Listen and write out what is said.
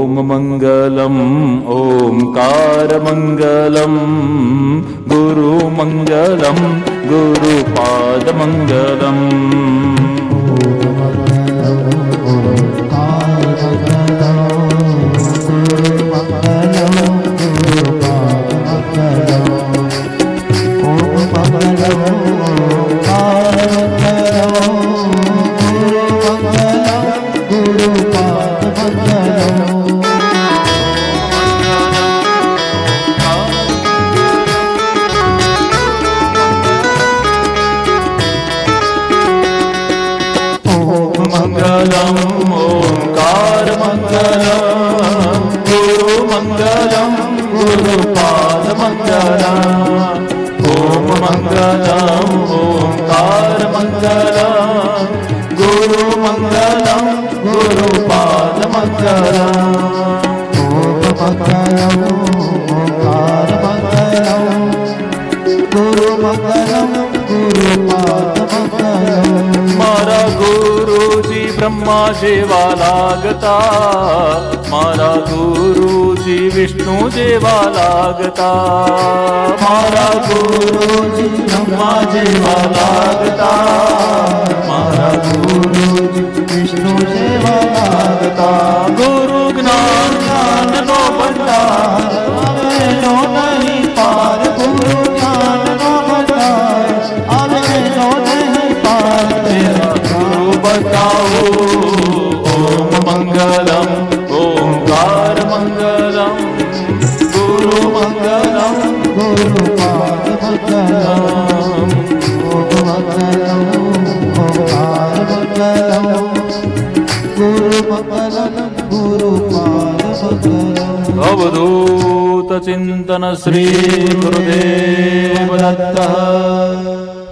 ओम मंगलम ओंकार मंगलम गुरु मंगलम गुरुपाद मंगलम मंगलम ओंकार मंगलम गुरु मंगलम गुरुपाद मंगलम ओम मंगलम ओंकार मंगलम गुरु मंगलम गुरुपाद मंगलम ओम मंगलम ओंकार मंगलम गुरु मंगलम गुरुपाद मंगलम। मारा गुरु जी ब्रह्मा जेवा लागता मारा गुरु जी विष्णु जेवा लागता मारा गुरु जी ब्रह्मा जेवा लागता मारा गुरु जी विष्णु जेवा लागता गुरु ज्ञान ज्ञान नो भंडार आवे नो नहीं पार गुरु ज्ञान नो भंडार आवे नो नहीं पार तेरा गुरु बताओ ओम मंगलम ओंकार मंगलम गुरु मंगलम गुरुपाद मंगलम ओम मंगलम ओंकार मंगलम गुरु मंगलम गुरुपाद मंगलम। अवधूत चिंतन श्री गुरुदेव दत्त।